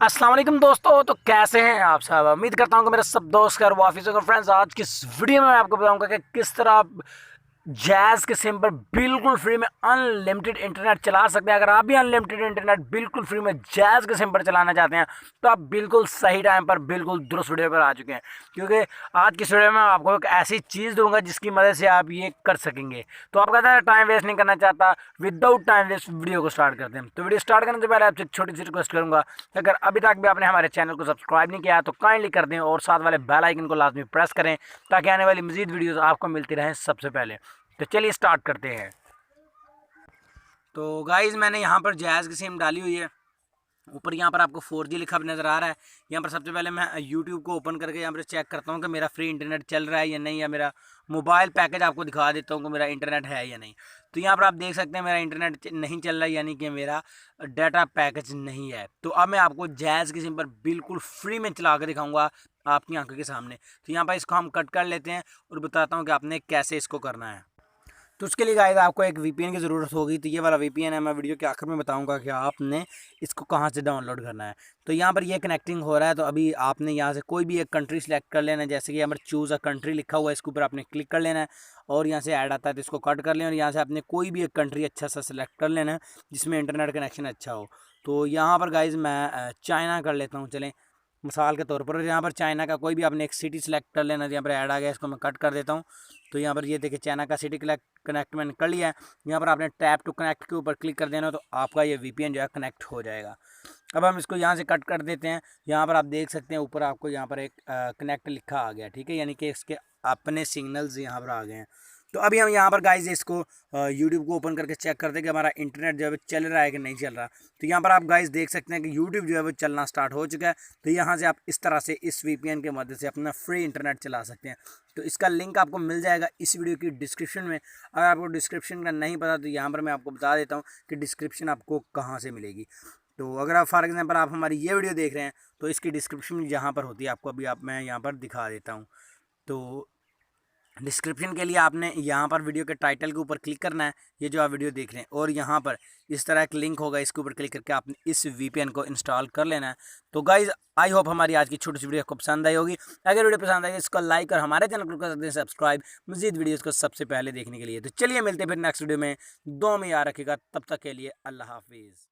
अस्सलाम वालेकुम दोस्तों। तो कैसे हैं आप सब? उम्मीद करता हूँ कि मेरे सब दोस्त और ऑफिस और फ्रेंड्स आज की इस वीडियो में मैं आपको बताऊंगा कि किस तरह आप जैज़ के सिम पर बिल्कुल फ्री में अनलिमिटेड इंटरनेट चला सकते हैं। अगर आप भी अनलिमिटेड इंटरनेट बिल्कुल फ्री में जैज़ के सिम पर चलाना चाहते हैं तो आप बिल्कुल सही टाइम पर बिल्कुल दुरुस्त वीडियो पर आ चुके हैं, क्योंकि आज की इस वीडियो में आपको एक ऐसी चीज़ दूंगा जिसकी मदद से आप ये कर सकेंगे। तो आप कहते हैं टाइम वेस्ट नहीं करना चाहता, विदाउट टाइम वेस्ट वीडियो को स्टार्ट करते हैं। तो वीडियो स्टार्ट करने से पहले आपसे एक छोटी सी रिक्वेस्ट करूंगा, अगर अभी तक भी आपने हमारे चैनल को सब्सक्राइब नहीं किया तो काइंडली कर दें और साथ वाले बेल आइकन को लाजमी प्रेस करें ताकि आने वाली मजीद वीडियोस आपको मिलती रहें सबसे पहले। तो चलिए स्टार्ट करते हैं। तो गाइज़ मैंने यहाँ पर जैज़ की सिम डाली हुई है। ऊपर यहाँ पर आपको 4G लिखा नज़र आ रहा है। यहाँ पर सबसे पहले मैं यूट्यूब को ओपन करके यहाँ पर चेक करता हूँ कि मेरा फ्री इंटरनेट चल रहा है या नहीं, या मेरा मोबाइल पैकेज आपको दिखा देता हूँ कि मेरा इंटरनेट है या नहीं। तो यहाँ पर आप देख सकते हैं मेरा इंटरनेट नहीं चल रहा है, यानी कि मेरा डाटा पैकेज नहीं है। तो अब मैं आपको जैज़ की सिम पर बिल्कुल फ्री में चला कर दिखाऊँगा आपकी आंखों के सामने। तो यहाँ पर इसको हम कट कर लेते हैं और बताता हूँ कि आपने कैसे इसको करना है। तो उसके लिए गाइस आपको एक वीपीएन की ज़रूरत होगी। तो ये वाला वीपीएन है, मैं वीडियो के आखिर में बताऊंगा कि आपने इसको कहाँ से डाउनलोड करना है। तो यहाँ पर ये कनेक्टिंग हो रहा है। तो अभी आपने यहाँ से कोई भी एक कंट्री सेलेक्ट कर लेना है। जैसे कि यहाँ पर चूज़ अ कंट्री लिखा हुआ है, इसके ऊपर आपने क्लिक कर लेना है और यहाँ से ऐड आता है तो इसको कट कर लेना और यहाँ से आपने कोई भी एक कंट्री अच्छा सा सिलेक्ट कर लेना है जिसमें इंटरनेट कनेक्शन अच्छा हो। तो यहाँ पर गाइज़ मैं चाइना कर लेता हूँ, चलें मिसाल के तौर पर। यहाँ पर चाइना का कोई भी आपने एक सिटी सेलेक्ट कर लेना। यहाँ पर ऐड आ गया, इसको मैं कट कर देता हूँ। तो यहाँ पर ये देखिए चाइना का सिटी कनेक्ट मैंने कर लिया है। यहाँ पर आपने टैप टू कनेक्ट के ऊपर क्लिक कर देना तो आपका ये वीपीएन जो है कनेक्ट हो जाएगा। अब हम इसको यहाँ से कट कर देते हैं। यहाँ पर आप देख सकते हैं ऊपर आपको यहाँ पर एक कनेक्ट लिखा आ गया, ठीक है, यानी कि इसके अपने सिग्नल्स यहाँ पर आ गए हैं। तो अभी हम यहाँ पर गाइज इसको यूट्यूब को ओपन करके चेक करते हैं कि हमारा इंटरनेट जो है चल रहा है कि नहीं चल रहा। तो यहाँ पर आप गाइज देख सकते हैं कि यूट्यूब जो है वो चलना स्टार्ट हो चुका है। तो यहाँ से आप इस तरह से इस वीपीएन के मदद से अपना फ्री इंटरनेट चला सकते हैं। तो इसका लिंक आपको मिल जाएगा इस वीडियो की डिस्क्रिप्शन में। अगर आपको डिस्क्रिप्शन का नहीं पता तो यहाँ पर मैं आपको बता देता हूँ कि डिस्क्रिप्शन आपको कहाँ से मिलेगी। तो अगर आप फॉर एग्जांपल आप हमारी ये वीडियो देख रहे हैं तो इसकी डिस्क्रिप्शन यहाँ पर होती है, आपको अभी मैं यहाँ पर दिखा देता हूँ। तो डिस्क्रिप्शन के लिए आपने यहाँ पर वीडियो के टाइटल के ऊपर क्लिक करना है, ये जो आप वीडियो देख रहे हैं, और यहाँ पर इस तरह एक लिंक होगा, इसके ऊपर क्लिक करके आपने इस वीपीएन को इंस्टॉल कर लेना है। तो गाइज आई होप हमारी आज की छोटी सी वीडियो को पसंद आई होगी। अगर वीडियो पसंद आई इसको लाइक और हमारे चैनल को कर सकते हैं सब्सक्राइब मजीद वीडियोज़ को सबसे पहले देखने के लिए। तो चलिए मिलते हैं फिर नेक्स्ट वीडियो में। दुआ में याद रखिएगा, तब तक के लिए अल्लाह हाफिज़।